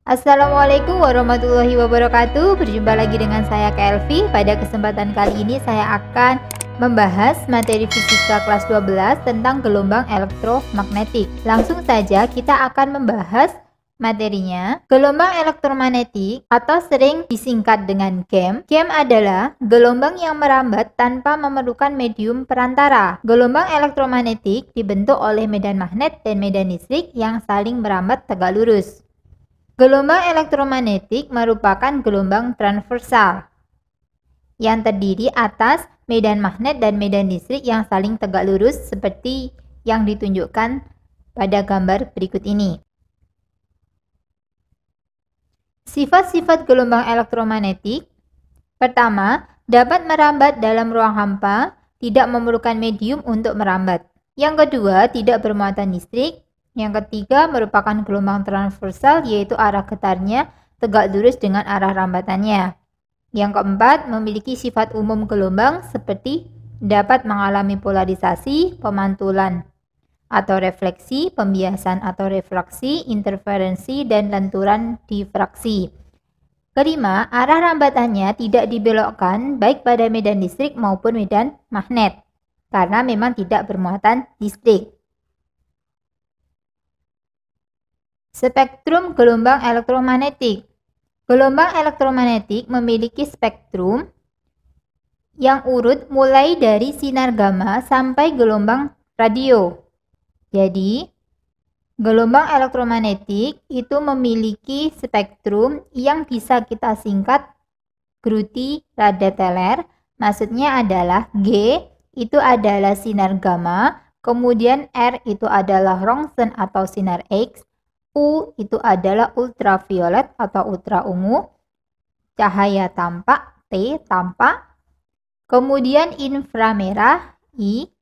Assalamualaikum warahmatullahi wabarakatuh. Berjumpa lagi dengan saya Kak Elvi. Pada kesempatan kali ini saya akan membahas materi fisika kelas 12 tentang gelombang elektromagnetik. Langsung saja kita akan membahas materinya. Gelombang elektromagnetik atau sering disingkat dengan GEM. GEM adalah gelombang yang merambat tanpa memerlukan medium perantara. Gelombang elektromagnetik dibentuk oleh medan magnet dan medan listrik yang saling merambat tegak lurus. Gelombang elektromagnetik merupakan gelombang transversal yang terdiri atas medan magnet dan medan listrik yang saling tegak lurus seperti yang ditunjukkan pada gambar berikut ini. Sifat-sifat gelombang elektromagnetik. Pertama, dapat merambat dalam ruang hampa, tidak memerlukan medium untuk merambat. Yang kedua, tidak bermuatan listrik. Yang ketiga, merupakan gelombang transversal, yaitu arah getarnya tegak lurus dengan arah rambatannya. Yang keempat, memiliki sifat umum gelombang seperti dapat mengalami polarisasi, pemantulan atau refleksi, pembiasan atau refraksi, interferensi, dan lenturan difraksi. Kelima, arah rambatannya tidak dibelokkan baik pada medan listrik maupun medan magnet, karena memang tidak bermuatan listrik. Spektrum gelombang elektromagnetik. Gelombang elektromagnetik memiliki spektrum yang urut mulai dari sinar gamma sampai gelombang radio. Jadi, gelombang elektromagnetik itu memiliki spektrum yang bisa kita singkat Grutti Rada-Teller. Maksudnya adalah G itu adalah sinar gamma, kemudian R itu adalah Röntgen atau sinar X, U itu adalah ultraviolet atau ultra ungu, cahaya tampak, T tampak, kemudian inframerah, I,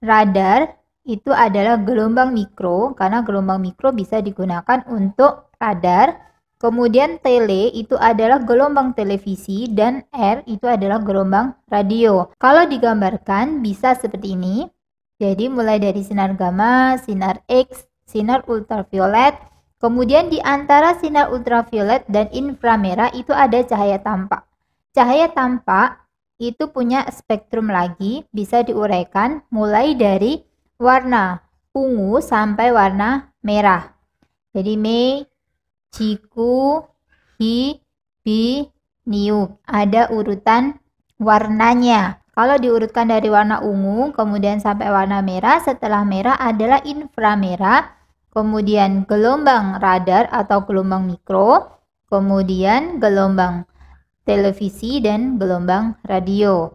radar itu adalah gelombang mikro, karena gelombang mikro bisa digunakan untuk radar, kemudian tele itu adalah gelombang televisi, dan R itu adalah gelombang radio. Kalau digambarkan bisa seperti ini, jadi mulai dari sinar gamma, sinar X, sinar ultraviolet, kemudian di antara sinar ultraviolet dan inframerah itu ada cahaya tampak. Cahaya tampak itu punya spektrum lagi, bisa diuraikan mulai dari warna ungu sampai warna merah. Jadi Me, Ciku, Hi, Bi, Niu. Ada urutan warnanya. Kalau diurutkan dari warna ungu kemudian sampai warna merah, setelah merah adalah inframerah, kemudian gelombang radar atau gelombang mikro, kemudian gelombang televisi dan gelombang radio.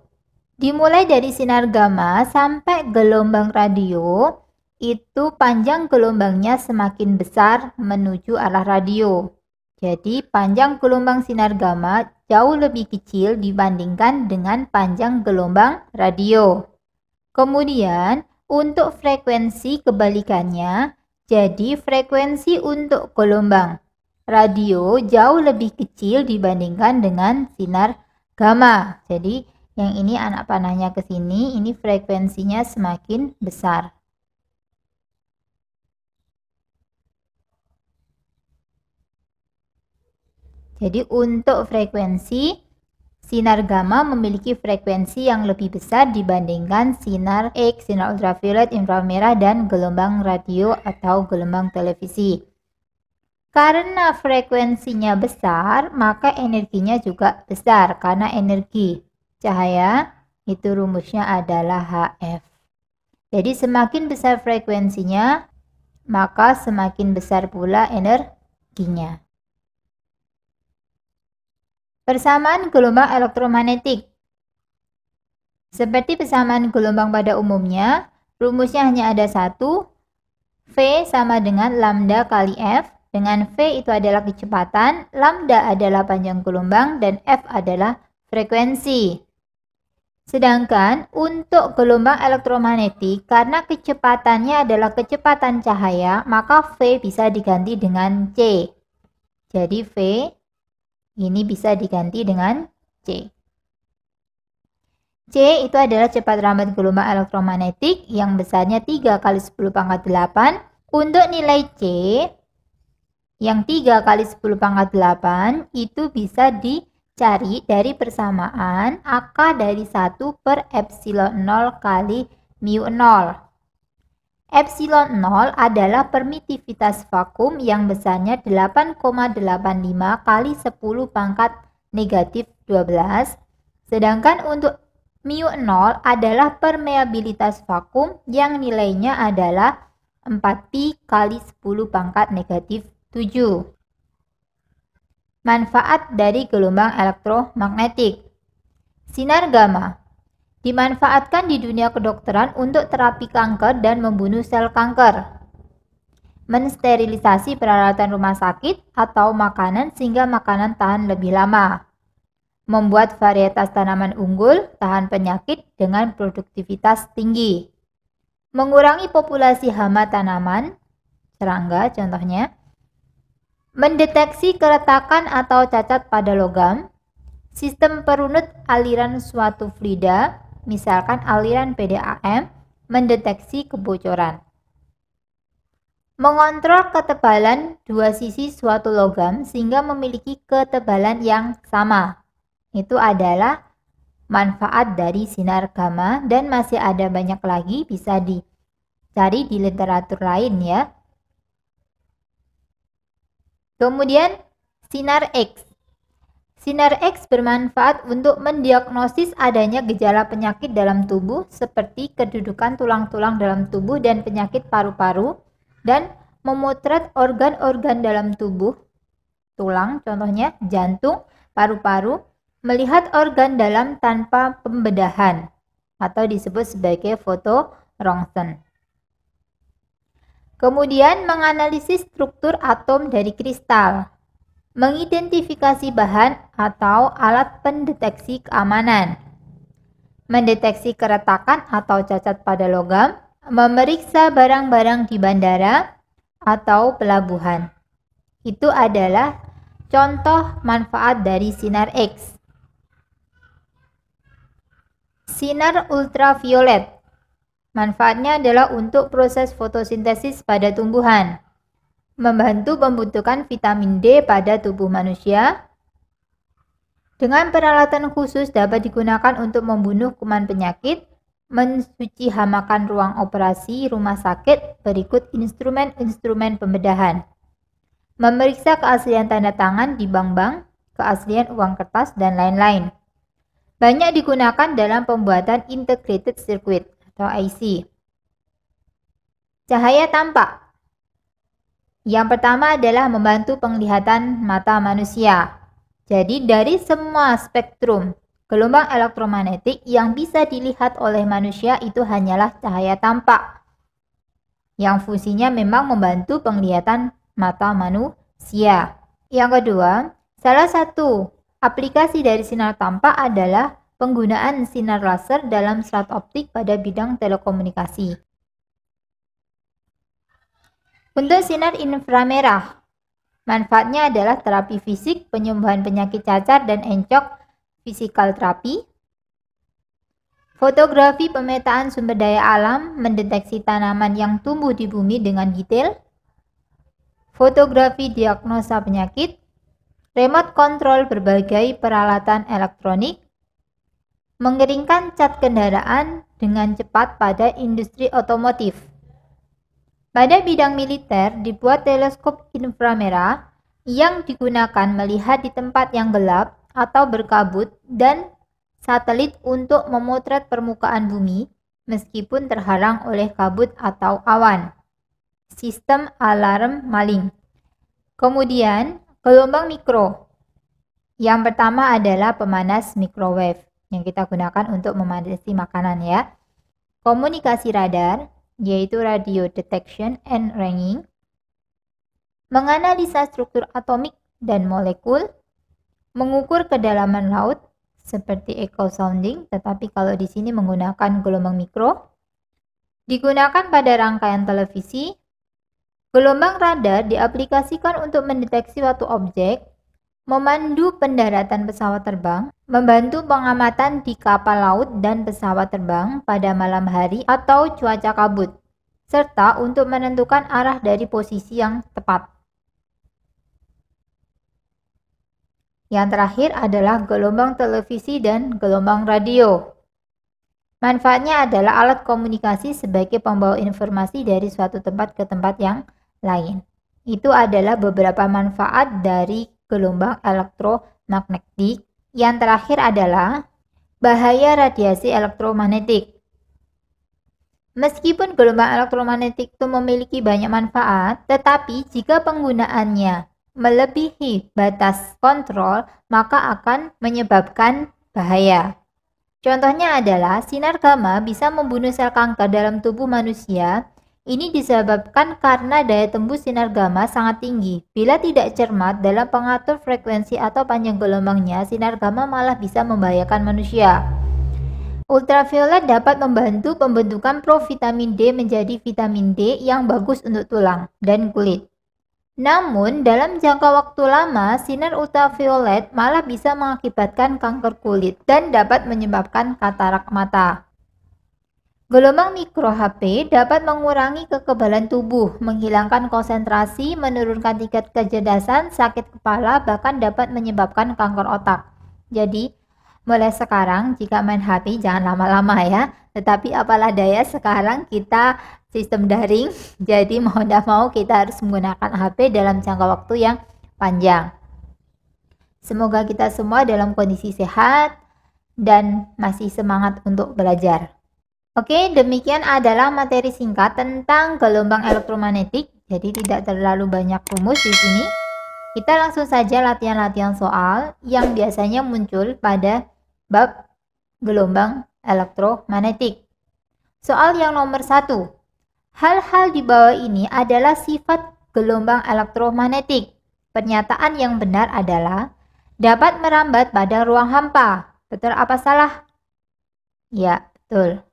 Dimulai dari sinar gamma sampai gelombang radio, itu panjang gelombangnya semakin besar menuju arah radio. Jadi panjang gelombang sinar gamma jauh lebih kecil dibandingkan dengan panjang gelombang radio. Kemudian untuk frekuensi kebalikannya, jadi frekuensi untuk gelombang radio jauh lebih kecil dibandingkan dengan sinar gamma. Jadi yang ini anak panahnya ke sini, ini frekuensinya semakin besar. Jadi untuk frekuensi, sinar gamma memiliki frekuensi yang lebih besar dibandingkan sinar X, sinar ultraviolet, inframerah, dan gelombang radio atau gelombang televisi. Karena frekuensinya besar, maka energinya juga besar, karena energi cahaya itu rumusnya adalah HF. Jadi semakin besar frekuensinya, maka semakin besar pula energinya. Persamaan gelombang elektromagnetik. Seperti persamaan gelombang pada umumnya, rumusnya hanya ada satu, V sama dengan lambda kali F, dengan V itu adalah kecepatan, lambda adalah panjang gelombang, dan F adalah frekuensi. Sedangkan untuk gelombang elektromagnetik, karena kecepatannya adalah kecepatan cahaya, maka V bisa diganti dengan C. Jadi V ini bisa diganti dengan C. C itu adalah cepat rambat gelombang elektromagnetik yang besarnya 3 kali 10⁻⁸. Untuk nilai C Yang 3 kali 10 pangkat 8 itu bisa dicari dari persamaan AK dari 1 per epsilon 0 kali mu 0. Epsilon 0 adalah permitivitas vakum yang besarnya 8,85 kali 10 pangkat negatif 12. Sedangkan untuk mu 0 adalah permeabilitas vakum yang nilainya adalah 4pi kali 10 pangkat negatif 7. Manfaat dari gelombang elektromagnetik. Sinar gamma dimanfaatkan di dunia kedokteran untuk terapi kanker dan membunuh sel kanker, mensterilisasi peralatan rumah sakit atau makanan sehingga makanan tahan lebih lama, membuat varietas tanaman unggul tahan penyakit dengan produktivitas tinggi, mengurangi populasi hama tanaman, serangga contohnya, mendeteksi keretakan atau cacat pada logam, sistem perunut aliran suatu fluida, misalkan aliran PDAM, mendeteksi kebocoran. Mengontrol ketebalan dua sisi suatu logam sehingga memiliki ketebalan yang sama. Itu adalah manfaat dari sinar gamma dan masih ada banyak lagi bisa dicari di literatur lain ya. Kemudian sinar X. Sinar X bermanfaat untuk mendiagnosis adanya gejala penyakit dalam tubuh seperti kedudukan tulang-tulang dalam tubuh dan penyakit paru-paru dan memotret organ-organ dalam tubuh, tulang contohnya jantung, paru-paru, melihat organ dalam tanpa pembedahan atau disebut sebagai foto Röntgen. Kemudian menganalisis struktur atom dari kristal, mengidentifikasi bahan atau alat pendeteksi keamanan, mendeteksi keretakan atau cacat pada logam, memeriksa barang-barang di bandara atau pelabuhan. Itu adalah contoh manfaat dari sinar X. Sinar ultraviolet. Manfaatnya adalah untuk proses fotosintesis pada tumbuhan, membantu pembentukan vitamin D pada tubuh manusia. Dengan peralatan khusus dapat digunakan untuk membunuh kuman penyakit, mensuci hamakan ruang operasi rumah sakit berikut instrumen-instrumen pembedahan, memeriksa keaslian tanda tangan di bank-bank, keaslian uang kertas, dan lain-lain. Banyak digunakan dalam pembuatan integrated circuit atau IC. Cahaya tampak. Yang pertama adalah membantu penglihatan mata manusia. Jadi dari semua spektrum gelombang elektromagnetik yang bisa dilihat oleh manusia itu hanyalah cahaya tampak, yang fungsinya memang membantu penglihatan mata manusia. Yang kedua, salah satu aplikasi dari sinar tampak adalah penggunaan sinar laser dalam serat optik pada bidang telekomunikasi. Untuk sinar inframerah, manfaatnya adalah terapi fisik, penyembuhan penyakit cacar dan encok, physical terapi, fotografi pemetaan sumber daya alam, mendeteksi tanaman yang tumbuh di bumi dengan detail, fotografi diagnosa penyakit, remote control berbagai peralatan elektronik, mengeringkan cat kendaraan dengan cepat pada industri otomotif. Pada bidang militer, dibuat teleskop inframerah yang digunakan melihat di tempat yang gelap atau berkabut dan satelit untuk memotret permukaan bumi meskipun terhalang oleh kabut atau awan. Sistem alarm maling. Kemudian, gelombang mikro. Yang pertama adalah pemanas microwave yang kita gunakan untuk memanasi makanan ya. Komunikasi radar, yaitu radio detection and ranging, menganalisa struktur atomik dan molekul, mengukur kedalaman laut seperti echo sounding, tetapi kalau di sini menggunakan gelombang mikro, digunakan pada rangkaian televisi. Gelombang radar diaplikasikan untuk mendeteksi suatu objek, memandu pendaratan pesawat terbang, membantu pengamatan di kapal laut dan pesawat terbang pada malam hari atau cuaca kabut, serta untuk menentukan arah dari posisi yang tepat. Yang terakhir adalah gelombang televisi dan gelombang radio. Manfaatnya adalah alat komunikasi sebagai pembawa informasi dari suatu tempat ke tempat yang lain. Itu adalah beberapa manfaat dari gelombang elektromagnetik. Yang terakhir adalah bahaya radiasi elektromagnetik. Meskipun gelombang elektromagnetik itu memiliki banyak manfaat, tetapi jika penggunaannya melebihi batas kontrol, maka akan menyebabkan bahaya. Contohnya adalah sinar gamma bisa membunuh sel kanker dalam tubuh manusia. Ini disebabkan karena daya tembus sinar gamma sangat tinggi. Bila tidak cermat dalam pengatur frekuensi atau panjang gelombangnya, sinar gamma malah bisa membahayakan manusia. Ultraviolet dapat membantu pembentukan provitamin D menjadi vitamin D yang bagus untuk tulang dan kulit. Namun, dalam jangka waktu lama, sinar ultraviolet malah bisa mengakibatkan kanker kulit dan dapat menyebabkan katarak mata. Gelombang mikro HP dapat mengurangi kekebalan tubuh, menghilangkan konsentrasi, menurunkan tingkat kecerdasan, sakit kepala, bahkan dapat menyebabkan kanker otak. Jadi, mulai sekarang jika main HP jangan lama-lama ya. Tetapi apalah daya sekarang kita sistem daring, jadi mau tidak mau kita harus menggunakan HP dalam jangka waktu yang panjang. Semoga kita semua dalam kondisi sehat dan masih semangat untuk belajar. Oke, demikian adalah materi singkat tentang gelombang elektromagnetik. Jadi tidak terlalu banyak rumus di sini. Kita langsung saja latihan-latihan soal yang biasanya muncul pada bab gelombang elektromagnetik. Soal yang nomor 1. Hal-hal di bawah ini adalah sifat gelombang elektromagnetik. Pernyataan yang benar adalah dapat merambat pada ruang hampa. Betul apa salah? Ya, betul.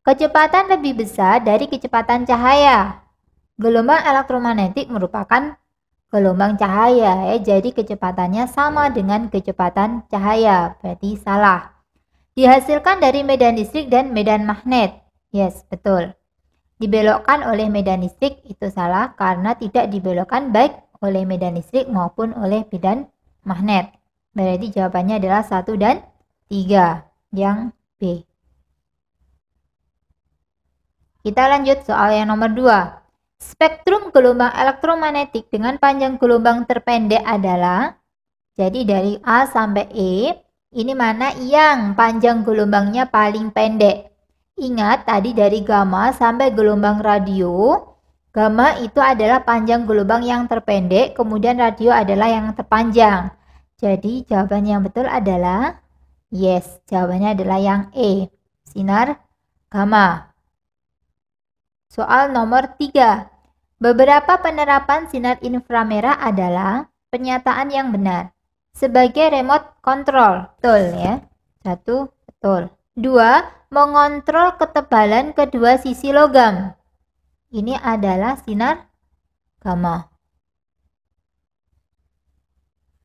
Kecepatan lebih besar dari kecepatan cahaya. Gelombang elektromagnetik merupakan gelombang cahaya ya, jadi kecepatannya sama dengan kecepatan cahaya, berarti salah. Dihasilkan dari medan listrik dan medan magnet. Yes, betul. Dibelokkan oleh medan listrik itu salah karena tidak dibelokkan baik oleh medan listrik maupun oleh medan magnet. Berarti jawabannya adalah 1 dan 3 yang B. Kita lanjut soal yang nomor 2. Spektrum gelombang elektromagnetik dengan panjang gelombang terpendek adalah, jadi dari A sampai E, ini mana yang panjang gelombangnya paling pendek? Ingat tadi dari gamma sampai gelombang radio, gamma itu adalah panjang gelombang yang terpendek, kemudian radio adalah yang terpanjang. Jadi jawabannya yang betul adalah, yes, jawabannya adalah yang E, sinar gamma. Soal nomor 3. Beberapa penerapan sinar inframerah adalah pernyataan yang benar. Sebagai remote control, betul ya. 1, betul. 2, mengontrol ketebalan kedua sisi logam. Ini adalah sinar gamma.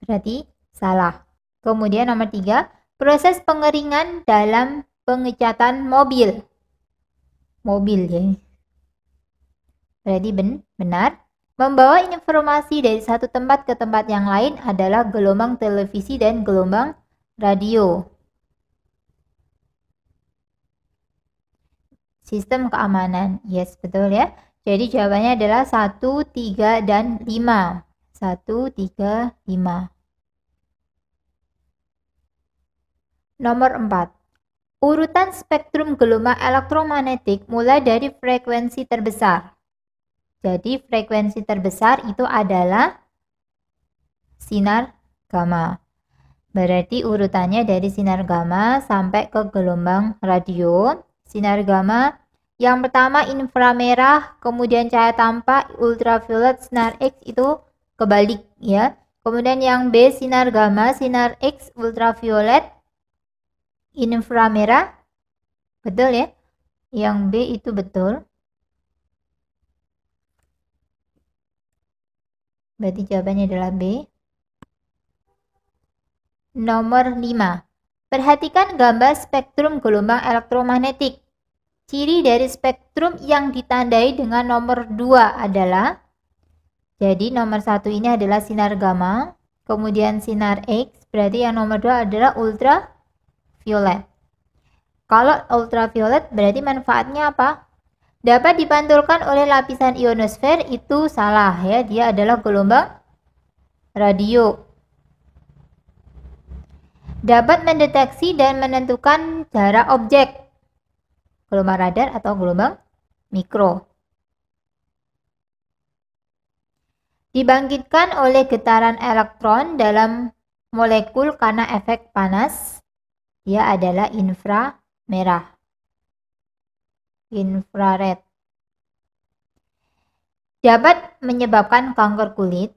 Berarti salah. Kemudian nomor 3, proses pengeringan dalam pengecatan mobil. Mobil ya. Berarti benar. Membawa informasi dari satu tempat ke tempat yang lain adalah gelombang televisi dan gelombang radio. Sistem keamanan. Yes, betul ya. Jadi jawabannya adalah 1, 3, dan 5. 1, 3, 5. Nomor 4. Urutan spektrum gelombang elektromagnetik mulai dari frekuensi terbesar. Jadi frekuensi terbesar itu adalah sinar gamma. Berarti urutannya dari sinar gamma sampai ke gelombang radio. Sinar gamma yang pertama inframerah, kemudian cahaya tampak, ultraviolet, sinar X itu kebalik ya. Kemudian yang B sinar gamma, sinar X, ultraviolet, inframerah. Betul ya? Yang B itu betul. Berarti jawabannya adalah B. Nomor 5. Perhatikan gambar spektrum gelombang elektromagnetik. Ciri dari spektrum yang ditandai dengan nomor 2 adalah, jadi nomor 1 ini adalah sinar gamma, kemudian sinar X, berarti yang nomor 2 adalah ultraviolet. Kalau ultraviolet berarti manfaatnya apa? Dapat dipantulkan oleh lapisan ionosfer, itu salah ya, dia adalah gelombang radio. Dapat mendeteksi dan menentukan jarak objek, gelombang radar atau gelombang mikro. Dibangkitkan oleh getaran elektron dalam molekul karena efek panas, dia adalah inframerah. Infrared. Dapat menyebabkan kanker kulit,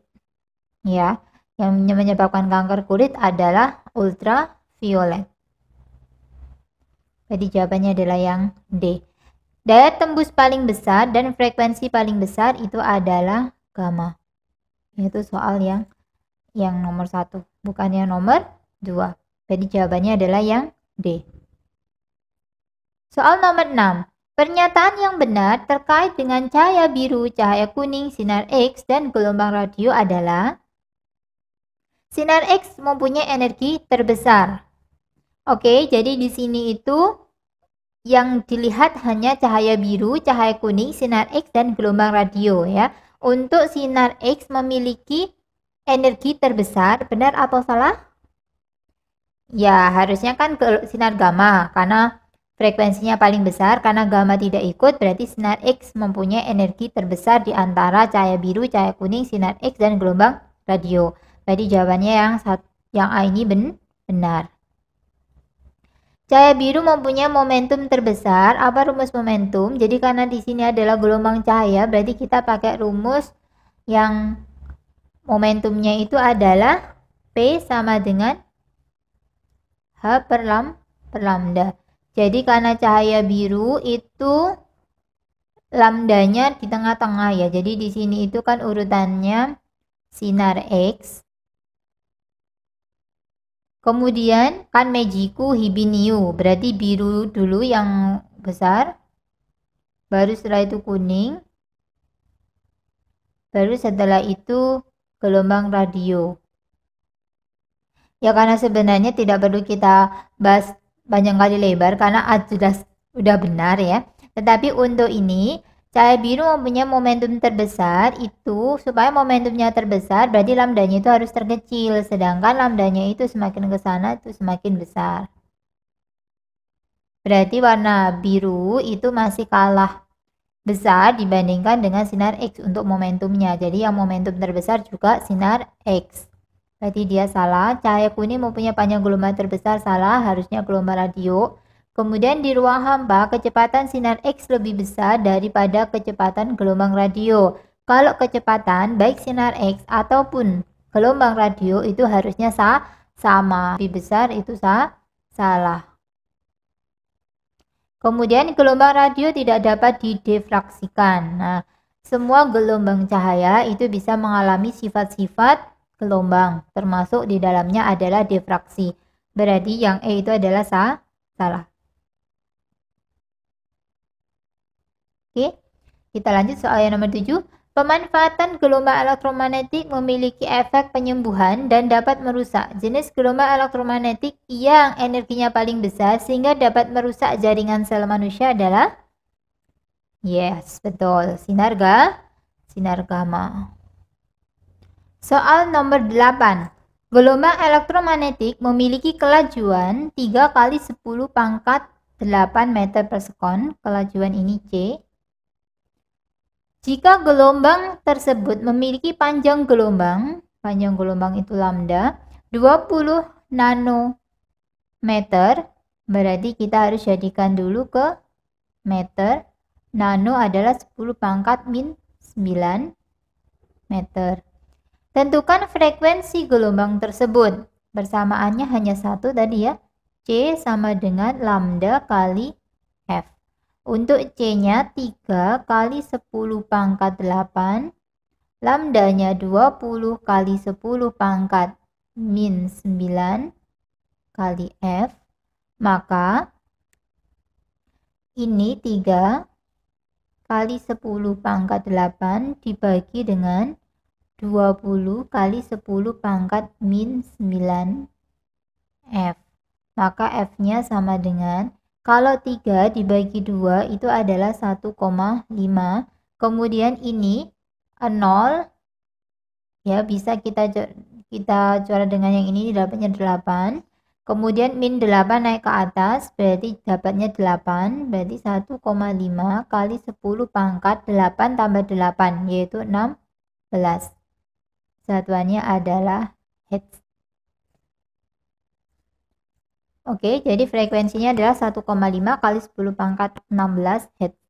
ya. Yang menyebabkan kanker kulit adalah ultraviolet. Jadi jawabannya adalah yang D. Daya tembus paling besar dan frekuensi paling besar itu adalah gamma. Itu soal yang nomor 1, bukan yang nomor 2. Jadi jawabannya adalah yang D. Soal nomor 6. Pernyataan yang benar terkait dengan cahaya biru, cahaya kuning, sinar X, dan gelombang radio adalah sinar X mempunyai energi terbesar. Oke, jadi di sini itu yang dilihat hanya cahaya biru, cahaya kuning, sinar X, dan gelombang radio ya. Untuk sinar X memiliki energi terbesar, benar atau salah? Ya, harusnya kan ke sinar gamma, karena frekuensinya paling besar. Karena gamma tidak ikut, berarti sinar X mempunyai energi terbesar di antara cahaya biru, cahaya kuning, sinar X, dan gelombang radio. Jadi jawabannya yang A ini benar. Cahaya biru mempunyai momentum terbesar. Apa rumus momentum? Jadi karena di sini adalah gelombang cahaya, berarti kita pakai rumus yang momentumnya itu adalah P sama dengan H per lambda. Jadi karena cahaya biru itu lambdanya di tengah-tengah ya. Jadi di sini itu kan urutannya sinar X. Kemudian kan Mejiku Hibiniu, berarti biru dulu yang besar, baru setelah itu kuning, baru setelah itu gelombang radio. Ya karena sebenarnya tidak perlu kita bahas panjang kali lebar karena sudah benar ya. Tetapi untuk ini cahaya biru mempunyai momentum terbesar, itu supaya momentumnya terbesar berarti lambdanya itu harus terkecil, sedangkan lambdanya itu semakin ke sana itu semakin besar. Berarti warna biru itu masih kalah besar dibandingkan dengan sinar X untuk momentumnya. Jadi yang momentum terbesar juga sinar X. Berarti dia salah. Cahaya kuning mempunyai panjang gelombang terbesar, salah, harusnya gelombang radio. Kemudian di ruang hampa, kecepatan sinar X lebih besar daripada kecepatan gelombang radio. Kalau kecepatan, baik sinar X ataupun gelombang radio itu harusnya sama. Lebih besar itu salah. Kemudian gelombang radio tidak dapat didifraksikan. Nah, semua gelombang cahaya itu bisa mengalami sifat-sifat gelombang, termasuk di dalamnya adalah difraksi. Berarti yang E itu adalah salah. Oke, kita lanjut soal yang nomor 7. Pemanfaatan gelombang elektromagnetik memiliki efek penyembuhan dan dapat merusak. Jenis gelombang elektromagnetik yang energinya paling besar sehingga dapat merusak jaringan sel manusia adalah? Yes, betul. Sinar gamma. Soal nomor 8. Gelombang elektromagnetik memiliki kelajuan 3 kali 10 pangkat 8 meter per sekon. Kelajuan ini C. Jika gelombang tersebut memiliki panjang gelombang itu lambda 20 nanometer, berarti kita harus jadikan dulu ke meter. Nano adalah 10 pangkat min 9 meter. Tentukan frekuensi gelombang tersebut. Bersamaannya hanya satu tadi ya. C sama dengan lambda kali F. Untuk C-nya 3 kali 10 pangkat 8, lambdanya 20 kali 10 pangkat min 9 kali F, maka ini 3 kali 10 pangkat 8 dibagi dengan 20 kali 10 pangkat min 9 F. Maka F-nya sama dengan, kalau 3 dibagi 2 itu adalah 1,5. Kemudian ini 0, ya bisa kita coret dengan yang ini, dapatnya 8. Kemudian min 8 naik ke atas, berarti dapatnya 8, berarti 1,5 kali 10 pangkat 8 tambah 8, yaitu 16. Satuannya adalah hertz. Oke, jadi frekuensinya adalah 1,5 kali 10 pangkat 16 hertz.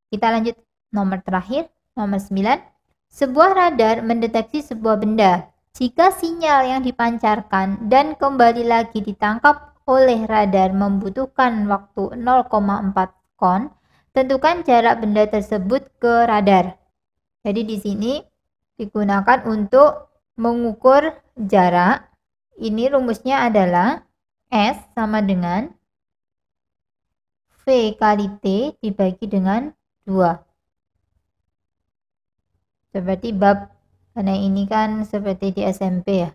Kita lanjut nomor terakhir, nomor 9. Sebuah radar mendeteksi sebuah benda. Jika sinyal yang dipancarkan dan kembali lagi ditangkap oleh radar membutuhkan waktu 0,4 kon, tentukan jarak benda tersebut ke radar. Jadi di sini digunakan untuk mengukur jarak. Ini rumusnya adalah S sama dengan V kali T dibagi dengan 2. Seperti bab, karena ini kan seperti di SMP ya.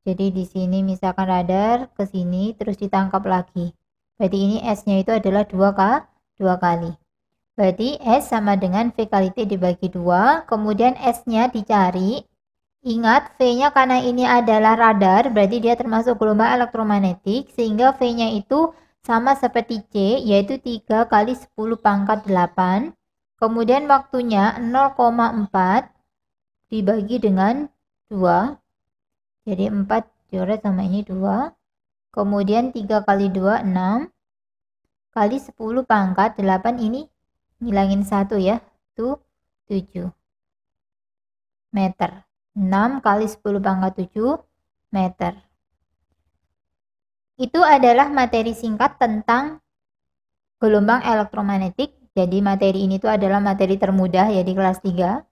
Jadi di sini misalkan radar ke sini terus ditangkap lagi. Berarti ini S-nya itu adalah 2 kali. Berarti S sama dengan V kali T dibagi 2. Kemudian S-nya dicari. Ingat, V-nya karena ini adalah radar, berarti dia termasuk gelombang elektromagnetik, sehingga V-nya itu sama seperti C, yaitu 3 kali 10 pangkat 8. Kemudian waktunya 0,4 dibagi dengan 2. Jadi 4 coret sama ini 2. Kemudian 3 kali 2, 6. Kali 10 pangkat 8, ini ngilangin 1 ya, itu 7 meter. 6 kali 10 pangkat 7 meter. Itu adalah materi singkat tentang gelombang elektromagnetik. Jadi materi ini tuh adalah materi termudah ya di kelas 3.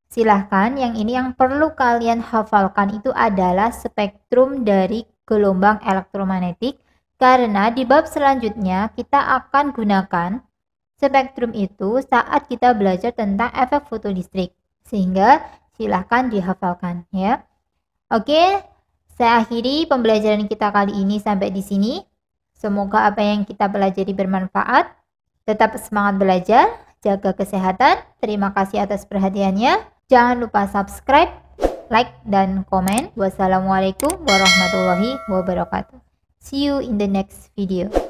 Silahkan, yang ini yang perlu kalian hafalkan itu adalah spektrum dari gelombang elektromagnetik. Karena di bab selanjutnya kita akan gunakan spektrum itu saat kita belajar tentang efek fotolistrik. Sehingga silahkan dihafalkan ya. Oke, saya akhiri pembelajaran kita kali ini sampai di sini. Semoga apa yang kita pelajari bermanfaat. Tetap semangat belajar, jaga kesehatan. Terima kasih atas perhatiannya. Jangan lupa subscribe, like, dan komen. Wassalamualaikum warahmatullahi wabarakatuh. See you in the next video.